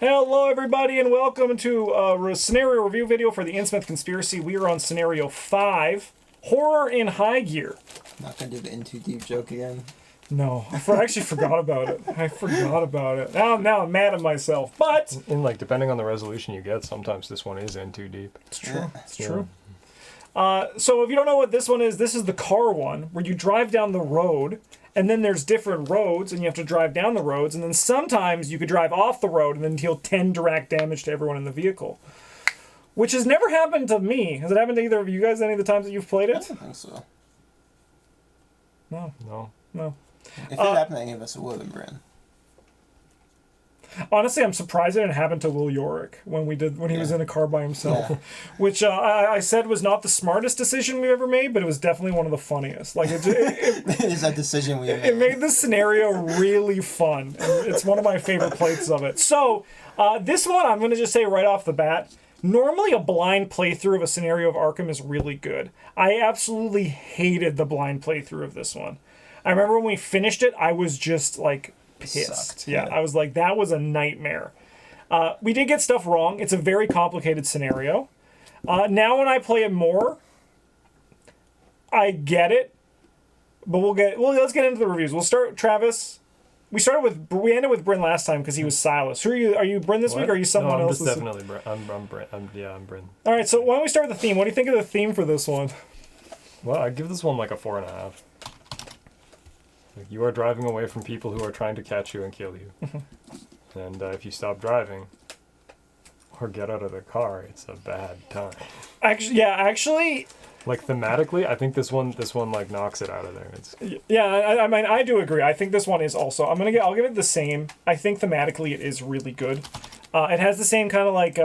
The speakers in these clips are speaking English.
Hello, everybody, and welcome to a scenario review video for the Innsmouth Conspiracy. We are on scenario 5, Horror in High Gear. Not gonna do the in too deep joke again. No, I actually forgot about it. Now I'm mad at myself, but... And, like, depending on the resolution you get, sometimes this one is in too deep. It's true, it's true. So if you don't know what this one is, this is the car one, where you drive down the road, and then there's different roads, and you have to drive down the roads, and then sometimes you could drive off the road and then deal 10 direct damage to everyone in the vehicle. Which has never happened to me. Has it happened to either of you guys any of the times that you've played it? I don't think so. No. If it happened to any of us, it would have been Bryn. Honestly, I'm surprised it didn't happen to Will Yorick when he was in a car by himself, which I said was not the smartest decision we've ever made, but it was definitely one of the funniest. Like it is a decision we made. It made the scenario really fun. It's one of my favorite plates of it. So this one, I'm going to just say right off the bat, normally a blind playthrough of a scenario of Arkham is really good. I absolutely hated the blind playthrough of this one. I remember when we finished it, I was just like pissed. Sucked, yeah, I was like, that was a nightmare. We did get stuff wrong. It's a very complicated scenario. Now when I play it more, I get it. But let's get into the reviews. We'll start, Travis. We ended with Bryn last time because he was Silas. Who are you? Are you Bryn this week, or are you someone else? I'm definitely Bryn. I'm Bryn. I'm Bryn. All right, so why don't we start with the theme? What do you think of the theme for this one? Well, I give this one like a 4.5. Like, you are driving away from people who are trying to catch you and kill you. And if you stop driving or get out of the car, it's a bad time. Actually, like thematically, I think this one like knocks it out of there. I mean, I do agree. I think this one is also. I'll give it the same. I think thematically it is really good. It has the same kind of like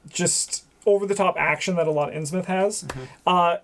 just over the top action that a lot of Innsmouth has.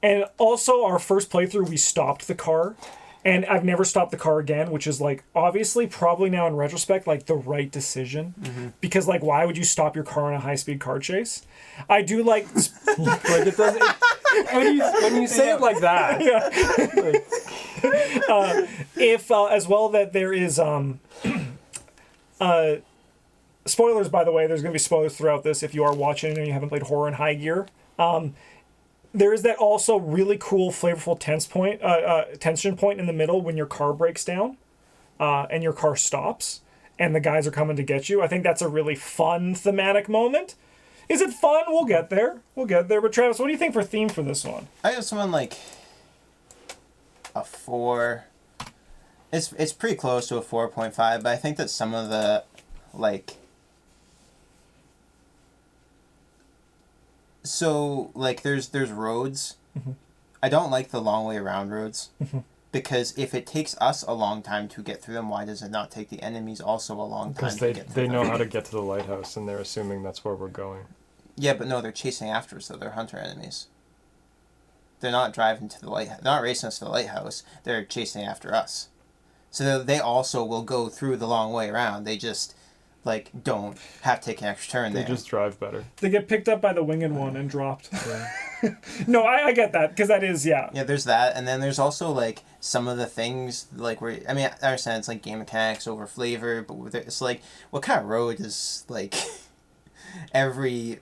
And also our first playthrough, we stopped the car. And I've never stopped the car again, which is, like, obviously, probably now in retrospect, like, the right decision. Because, like, why would you stop your car in a high-speed car chase? I do, like... like, it doesn't... When you say it like that... Yeah. As well, that there is... spoilers, by the way. There's going to be spoilers throughout this if you are watching and you haven't played Horror in High Gear. There is that also really cool, flavorful tension point in the middle when your car breaks down and your car stops and the guys are coming to get you. I think that's a really fun thematic moment. Is it fun? We'll get there. But Travis, what do you think for theme for this one? I have someone like a 4. It's pretty close to a 4.5, but I think that some of the like... So, like, there's roads. I don't like the long way around roads. Because if it takes us a long time to get through them, why does it not take the enemies also a long time to get through them? Because they know how to get to the lighthouse, and they're assuming that's where we're going. Yeah, but no, they're chasing after us, though. They're hunter enemies. They're not driving to the lighthouse. They're not racing us to the lighthouse. They're chasing after us. So they also will go through the long way around. They just... like, don't have to take an extra turn there. They just drive better. They get picked up by the winged one and dropped. No, I get that, because that is, yeah. Yeah, there's that, and then there's also, like, some of the things, like, where, I mean, I understand it's, like, game mechanics over flavor, but it's, like, what kind of road is, like, every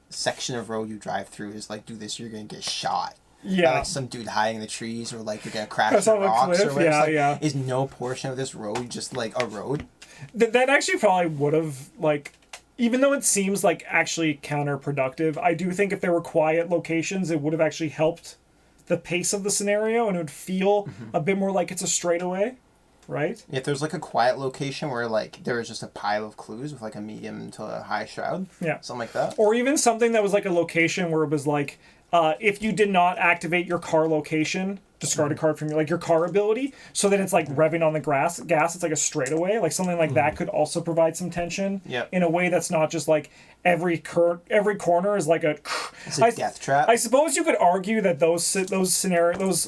section of road you drive through is, like, do this, you're gonna get shot. Yeah. By, like, some dude hiding in the trees, or, like, you're gonna crash the rocks, or whatever. Yeah. Is no portion of this road just, like, a road? That actually probably would have, like, even though it seems like actually counterproductive, I do think if there were quiet locations, it would have actually helped the pace of the scenario, and it would feel a bit more like it's a straightaway, right? If there's like a quiet location where like there was just a pile of clues with like a medium to a high shroud, something like that, or even something that was like a location where it was like, if you did not activate your car location, discard a card from your car ability, so that it's like revving on the gas, it's like a straightaway, like something like that could also provide some tension in a way that's not just like every corner is like it's a death trap. I suppose you could argue that those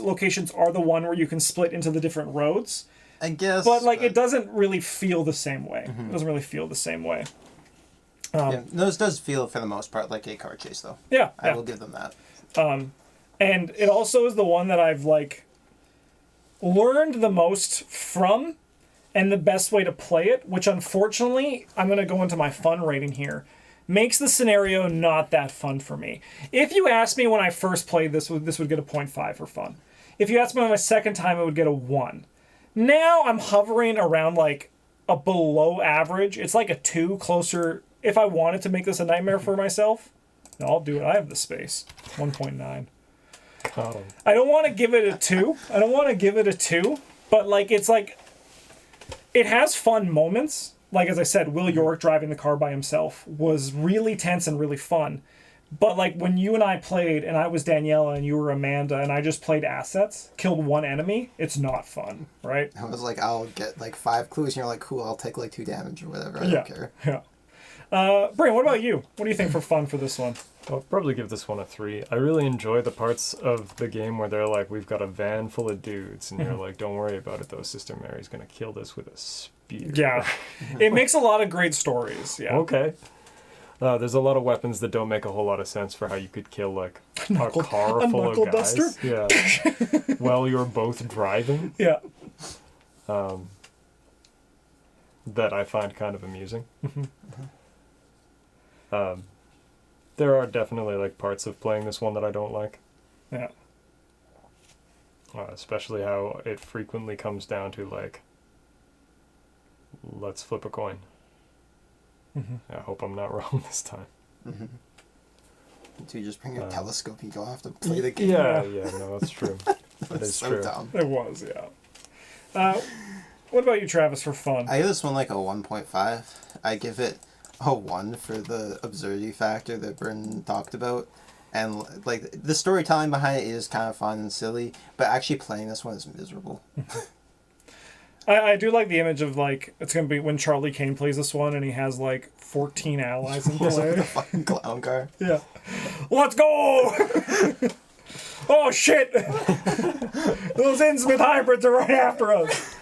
locations are the one where you can split into the different roads, I guess, but like it doesn't really feel the same way. It doesn't really feel the same way. Those does feel for the most part like a car chase, though. I will give them that. And it also is the one that I've like learned the most from, and the best way to play it, which unfortunately, I'm going to go into my fun rating here, makes the scenario not that fun for me. If you asked me when I first played this would get a 0.5 for fun. If you asked me on my second time, it would get a 1. Now I'm hovering around like a below average. It's like a 2, closer. If I wanted to make this a nightmare for myself, no, I'll do it. I have the space. 1.9. Oh. I don't want to give it a 2. But like it's like it has fun moments. Like as I said, Will York driving the car by himself was really tense and really fun. But like when you and I played, and I was Daniela and you were Amanda, and I just played assets, killed one enemy, it's not fun, right? I was like, I'll get like 5 clues, and you're like, cool, I'll take like 2 damage or whatever. I don't care. Yeah. Brian, what about you? What do you think for fun for this one? I'll probably give this one a 3. I really enjoy the parts of the game where they're like, we've got a van full of dudes, and you're like, don't worry about it though, Sister Mary's gonna kill this with a spear. Yeah. It makes a lot of great stories. Yeah. Okay. There's a lot of weapons that don't make a whole lot of sense for how you could kill like a car full of guys. Duster? Yeah. While you're both driving. Yeah. That I find kind of amusing. There are definitely like parts of playing this one that I don't like. Yeah. Especially how it frequently comes down to like, let's flip a coin. I hope I'm not wrong this time. So you just bring your telescope and you don't have to play the game. Yeah, no, that's true. That is so true. dumb. It was, yeah. What about you, Travis, for fun? I give this one like a 1.5. I give it a 1 for the absurdity factor that Bryn talked about. And like the storytelling behind it is kind of fun and silly, but actually playing this one is miserable. I do like the image of like it's gonna be when Charlie Kane plays this one and he has like 14 allies in play. The fucking clown car. Yeah. Let's go! Oh shit! Those Innsmouth hybrids are right after us.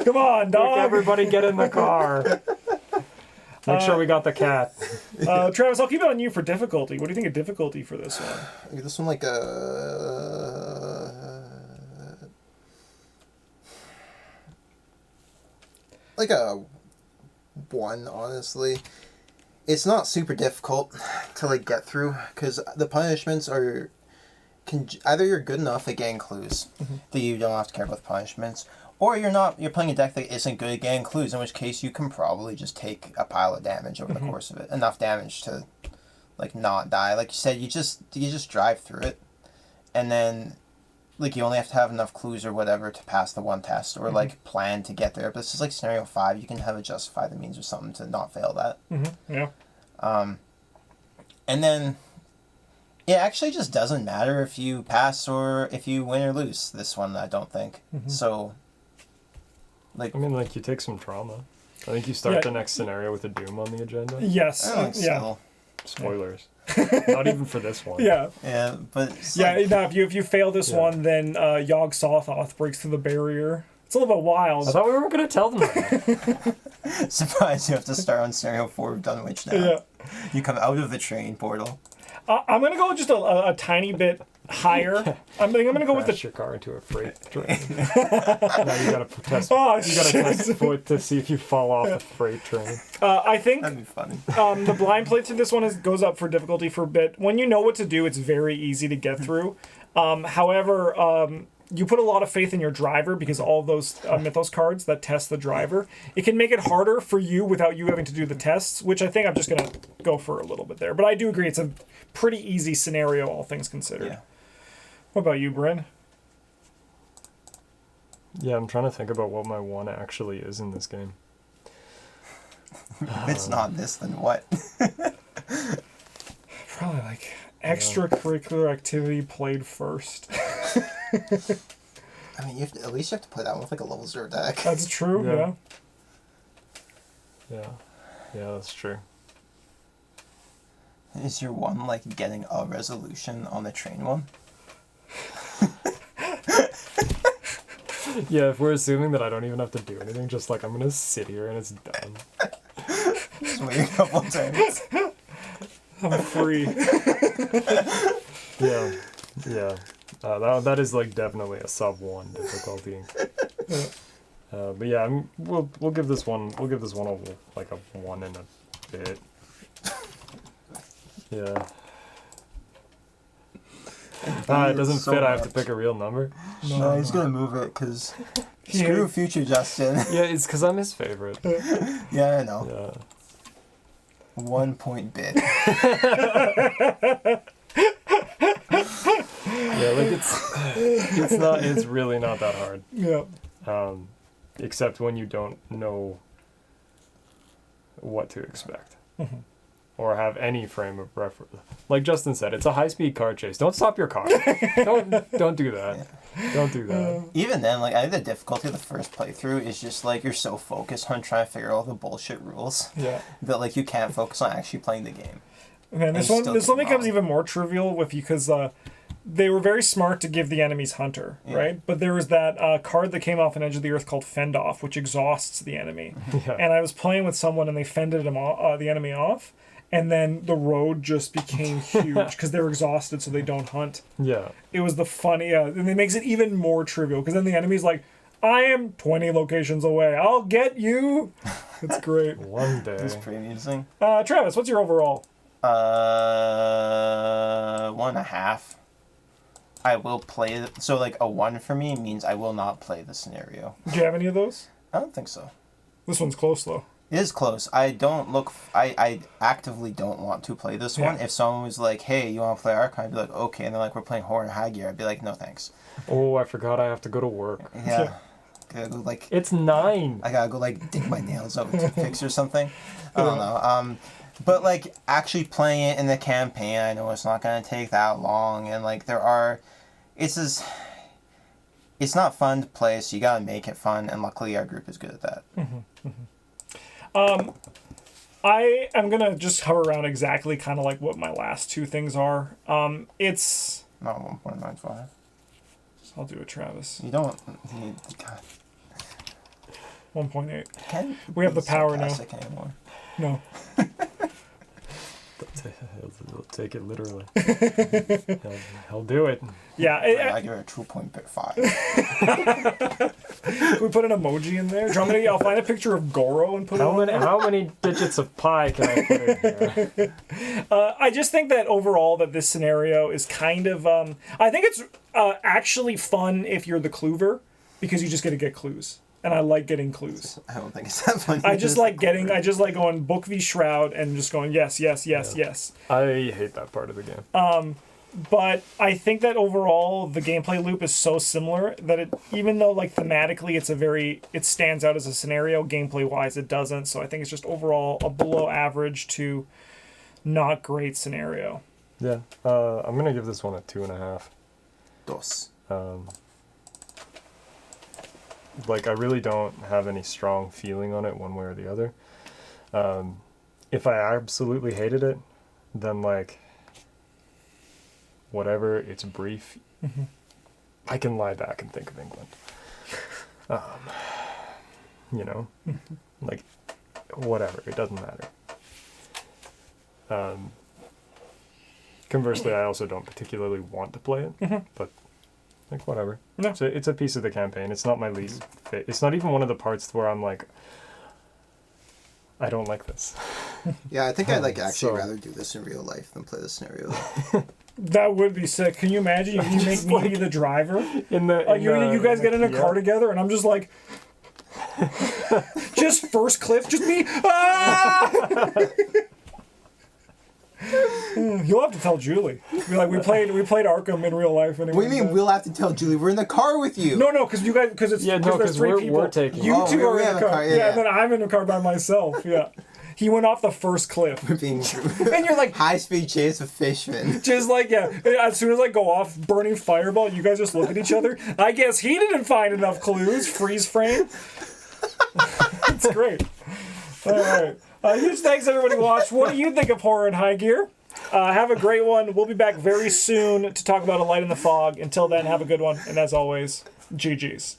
Come on, dog. Everybody get in the car. Make sure we got the cat. Travis, I'll keep it on you for difficulty. What do you think of difficulty for this one? I give this one like a... like a 1, honestly. It's not super difficult to like get through because the punishments are either you're good enough at getting clues that you don't have to care about the punishments, or you're playing a deck that isn't good at getting clues, in which case you can probably just take a pile of damage over the course of it, enough damage to like not die. Like you said, you just drive through it, and then like you only have to have enough clues or whatever to pass the one test, or like plan to get there. But this is like scenario 5. You can have it justify the means or something to not fail that. Yeah. And then it actually just doesn't matter if you pass or if you win or lose. This one, I don't think. So, like, I mean, like you take some trauma. I think you start the next scenario with a Doom on the agenda. Yes. I don't think so. Spoilers. Not even for this one. Yeah. Yeah, but No, if you fail this one, then Yogg Sothoth breaks through the barrier. It's a little bit wild. I thought we weren't going to tell them that. surprised you have to start on scenario 4 of Dunwich now. Yeah. You come out of the train portal. I'm gonna go just a tiny bit higher. I'm gonna go with Crash the. your car into a freight train. Now you gotta test. Oh, you gotta test foot to see if you fall off the freight train. I think That'd be funny. the blind plate to this one goes up for difficulty for a bit. When you know what to do, it's very easy to get through. However, you put a lot of faith in your driver because all of those Mythos cards that test the driver, it can make it harder for you without you having to do the tests, which I think I'm just gonna go for a little bit there. But I do agree, it's a pretty easy scenario, all things considered. Yeah. What about you, Bryn? Yeah, I'm trying to think about what my 1 actually is in this game. If it's not this, then what? Probably like extracurricular activity played first. I mean, at least you have to play that one with like a level 0 deck. That's true, yeah. Yeah, that's true. Is your 1 like getting a resolution on the train one? Yeah, if we're assuming that I don't even have to do anything, just like I'm gonna sit here and it's done. Just wait a couple turns. I'm free. Yeah. That is like definitely a sub 1 difficulty. But yeah, we'll give this one a 1 and a bit. Yeah. It doesn't so fit. I have to much. pick a real number. No, he's gonna move it because screw future Justin. Yeah, it's because I'm his favorite. Yeah, I know. Yeah. 1 point bid. Yeah, like it's really not that hard. Yeah. Except when you don't know what to expect. Or have any frame of reference. Like Justin said, it's a high-speed car chase. Don't stop your car. don't do that. Don't do that. Even then, like, I think the difficulty of the first playthrough is just like you're so focused on trying to figure out all the bullshit rules Yeah. that like you can't focus on actually playing the game. Man, this And one still get becomes wrong. even more trivial with because they were very smart to give the enemies Hunter, Yeah. right? But there was that card that came off an Edge of the Earth called Fend Off, which exhausts the enemy. Yeah. And I was playing with someone and they fended the enemy off, and then the road just became huge because they're exhausted, so they don't hunt. Yeah. It was the funny, and it makes it even more trivial because then the enemy's like, I am 20 locations away. I'll get you. It's great. One day. It's pretty amusing. Travis, what's your overall? 1.5. I will play. So like a 1 for me means I will not play the scenario. Do you have any of those? I don't think so. This one's close though. It is close. I actively don't want to play this one. Yeah. If someone was like, "Hey, you want to play ARKHAM?" I'd be like, "Okay." And they're like, "We're playing Horror and High Gear." I'd be like, "No, thanks." Oh, I forgot I have to go to work. Yeah. Gotta go like It's 9. I gotta go like dig my nails out with toothpicks or something. I don't know. But like actually playing it in the campaign, I know it's not gonna take that long, and like it's not fun to play, so you gotta make it fun, and luckily our group is good at that. I am gonna just hover around exactly kind of like what my last two things are. It's Not 1.95. I'll do it, Travis. You don't. God, 1.8. can't We have the be power now. sarcastic anymore. No. He'll take it literally. He'll do it. Yeah. I give it a 2.5. Can we put an emoji in there? Do you want me to, I'll find a picture of Goro and put it on there. How many digits of pi can I put in here? I just think that overall that this scenario is kind of I think it's actually fun if you're the cluever because you just get to get clues. And I like getting clues. I don't think it's that funny. I just like going Book v Shroud and just going yes, yes, yes, yes. I hate that part of the game. But I think that overall the gameplay loop is so similar that it, even though like thematically it stands out as a scenario, gameplay wise it doesn't. So I think it's just overall a below average to not great scenario. Yeah. I'm gonna give this one a 2.5. Dos. Like I really don't have any strong feeling on it one way or the other. If I absolutely hated it, then like whatever, it's brief. I can lie back and think of England. You know, like whatever, it doesn't matter. Conversely, I also don't particularly want to play it, but like whatever. No. So it's a piece of the campaign. It's not my least favorite. It's not even one of the parts where I'm like, I don't like this. Yeah, I think I'd like actually So- rather do this in real life than play the scenario. That would be sick. Can you imagine if you make me be the driver? You guys get in a car together and I'm just like just first cliff, just me. Ah! You'll have to tell Julie. Be like, we played ARKHAM in real life. And What do you mean we'll have to tell Julie? We're in the car with you. No, because it's Yeah, no, there's 'cause three we're people. taking You it. two Oh, are we in have the a car. car, Yeah, yeah. and then I'm in the car by myself. Yeah, he went off the first cliff, We're being and you're like, high speed chase with fishman. just like yeah. As soon as I go off, burning fireball, you guys just look at each other. I guess he didn't find enough clues. Freeze frame. It's great. All right. Huge thanks everybody who watched. What do you think of Horror in High Gear? Have a great one. We'll be back very soon to talk about A Light in the Fog. Until then, have a good one. And as always, GG's.